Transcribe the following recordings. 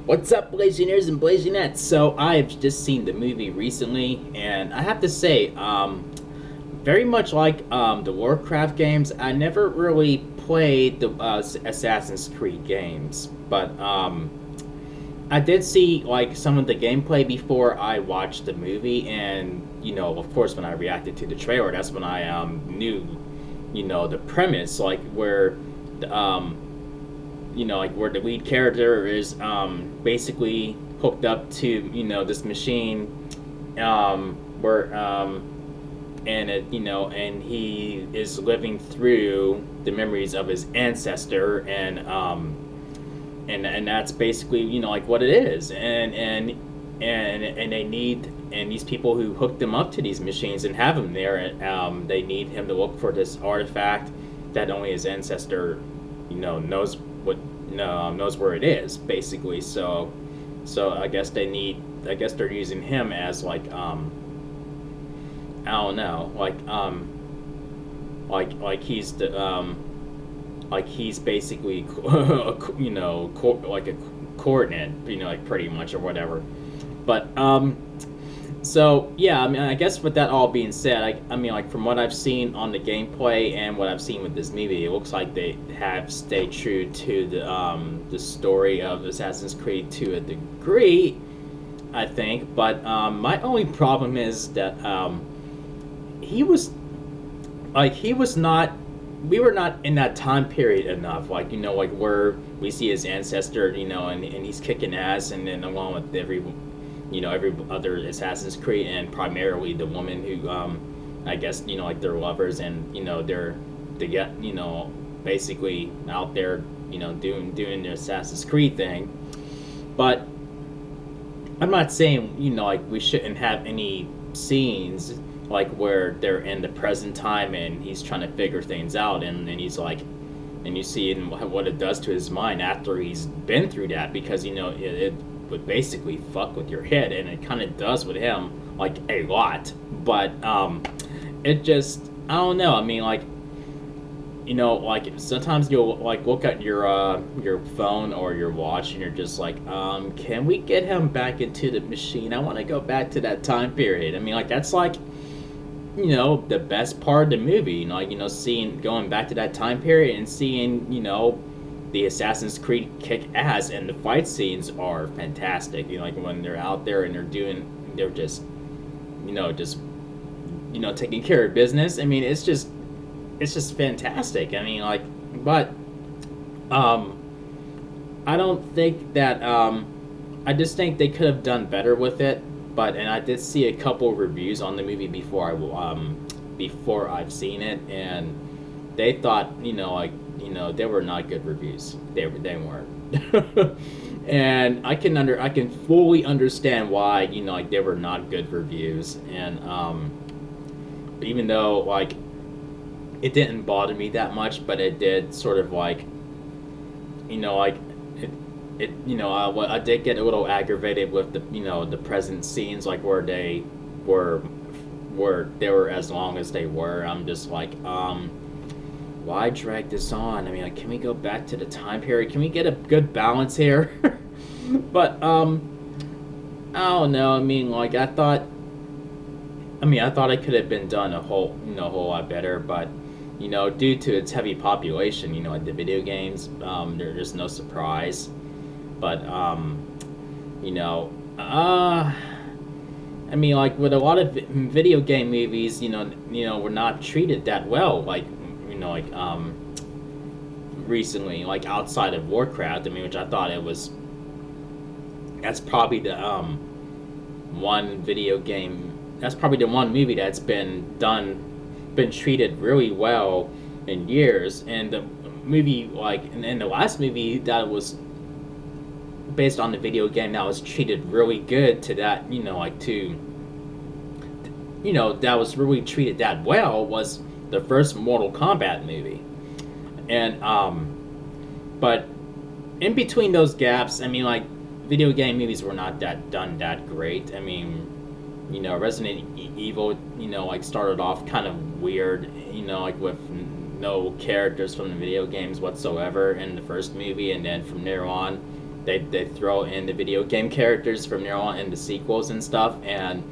What's up, Blazionaires and Blazionettes? So I've just seen the movie recently, and I have to say, very much like the Warcraft games, I never really played the Assassin's Creed games, but I did see like some of the gameplay before I watched the movie, and of course, when I reacted to the trailer, that's when I knew, the premise, like where the, like where the lead character is basically hooked up to this machine, where and it and he is living through the memories of his ancestor, and that's basically like what it is, and they need, and these people who hooked him up to these machines and have him there, they need him to look for this artifact that only his ancestor knows what knows where it is, basically. So I guess they're using him as like I don't know, like he's the like he's basically like a coordinate, like pretty much, or whatever. But so yeah, I mean, I guess with that all being said, I mean, like from what I've seen on the gameplay and what I've seen with this movie, it looks like they have stayed true to the story of Assassin's Creed to a degree, I think. But my only problem is that he was he was not, we were not in that time period enough, like like where we see his ancestor, and he's kicking ass, and then along with every other Assassin's Creed, and primarily the woman who I guess like they're lovers, and they get basically out there doing their Assassin's Creed thing. But I'm not saying like we shouldn't have any scenes like where they're in the present time and he's trying to figure things out, and he's like, and you see what it does to his mind after he's been through that, because it would basically fuck with your head, and it kind of does with him, like a lot. But it just, I don't know, I mean, like like sometimes you'll like look at your phone or your watch, and you're just like, can we get him back into the machine? I want to go back to that time period. I mean, like that's like the best part of the movie, like seeing, going back to that time period and seeing the Assassin's Creed kick ass, and the fight scenes are fantastic. Like when they're out there and they're just just taking care of business. I mean, it's just fantastic. I mean, like, but I don't think that I just think they could have done better with it. But, and I did see a couple reviews on the movie before I've seen it, and they thought they were not good reviews. They weren't. And I can fully understand why like they were not good reviews. And even though like it didn't bother me that much, but it did sort of like like I did get a little aggravated with the present scenes, like where they were as long as they were. I'm just like, why drag this on? I mean, like, can we go back to the time period? Can we get a good balance here? But I don't know. I mean, like, I thought it could have been done a whole lot better, but due to its heavy population, like the video games, there's no surprise. But I mean, like with a lot of video game movies, we're not treated that well, like like recently, like outside of Warcraft. I mean, which I thought it was. That's probably the one video game. That's probably the one movie that's been treated really well in years. And the movie, like, in the last movie that was based on the video game that was treated really good to that, like to, that was really treated that well, was the first Mortal Kombat movie. And but in between those gaps, I mean, like, video game movies were not done that great. I mean, Resident Evil, like started off kind of weird, like with no characters from the video games whatsoever in the first movie, and then from there on, they throw in the video game characters from there on in the sequels and stuff, and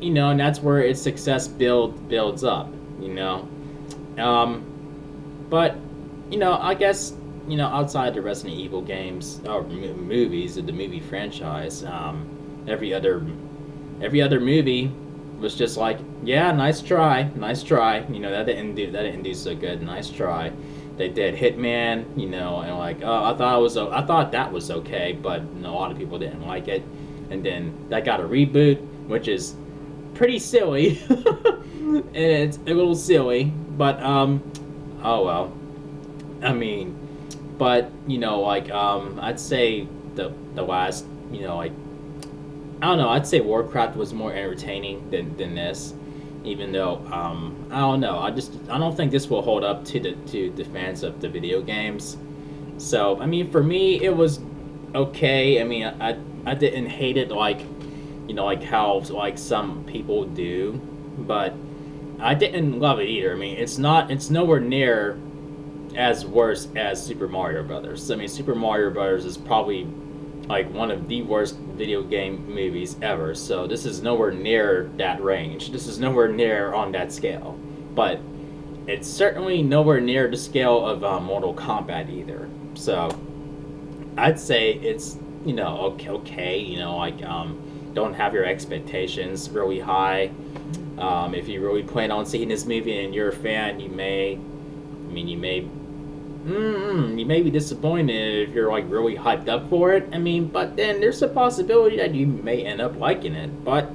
you know, and that's where its success builds up, you know. But you know, I guess, you know, outside the Resident Evil games or movies of the movie franchise, every other movie was just like, yeah, nice try, you know, that didn't do so good, nice try. They did Hitman, you know, and like, oh, I thought that was okay, but you know, a lot of people didn't like it, and then that got a reboot, which is pretty silly. And it's a little silly, but oh well. I mean, but you know, like I'd say the last, you know, like, I don't know, I'd say Warcraft was more entertaining than this, even though I don't know, I don't think this will hold up to the fans of the video games. So I mean, for me, it was okay. I mean, I didn't hate it like, you know, like how like some people do, but I didn't love it either. I mean, it's nowhere near as worse as Super Mario Brothers. I mean, Super Mario Brothers is probably like one of the worst video game movies ever. So this is nowhere near that range. This is nowhere near on that scale. But it's certainly nowhere near the scale of Mortal Kombat either. So I'd say it's, you know, okay. You know, like don't have your expectations really high. If you really plan on seeing this movie and you're a fan, you may be disappointed if you're like really hyped up for it. I mean, but then there's a possibility that you may end up liking it. But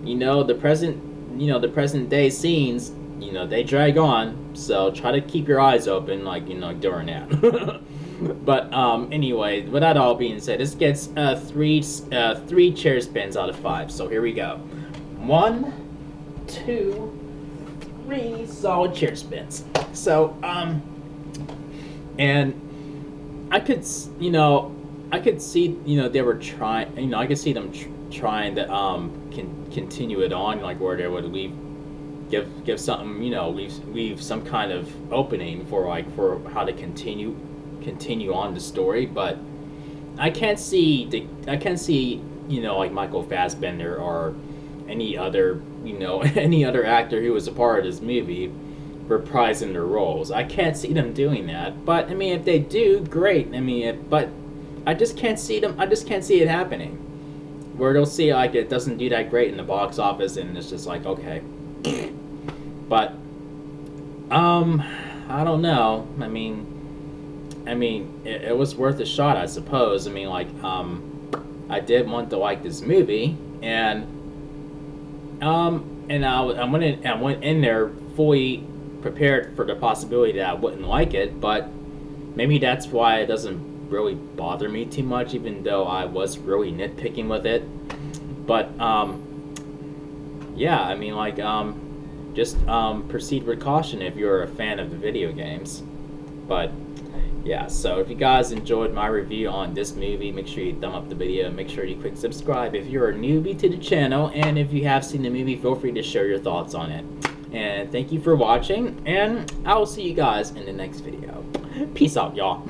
you know, the present day scenes, you know, they drag on. So try to keep your eyes open, like, you know, during that. But anyway, with that all being said, this gets three chair spins out of 5. So here we go. 1, 2, 3 solid chair spins. So and I could see, you know, they were trying, you know, I could see them trying to continue it on, like where they would give something, you know, leave some kind of opening for how to continue on the story. But I can't see, you know, like Michael Fassbender or any other actor who was a part of this movie reprising their roles. I can't see them doing that. But I mean, if they do, great. I mean, but I just can't see it happening. Where they'll see like it doesn't do that great in the box office, and it's just like, okay. But I don't know. I mean, it was worth a shot, I suppose. I mean, like, I did want to like this movie, and I went in there fully prepared for the possibility that I wouldn't like it. But maybe that's why it doesn't really bother me too much, even though I was really nitpicking with it. But yeah, I mean, like, just proceed with caution if you're a fan of the video games. But yeah, so if you guys enjoyed my review on this movie, make sure you thumb up the video, make sure you click subscribe if you're a newbie to the channel, and if you have seen the movie, feel free to share your thoughts on it. And thank you for watching, and I will see you guys in the next video. Peace out, y'all.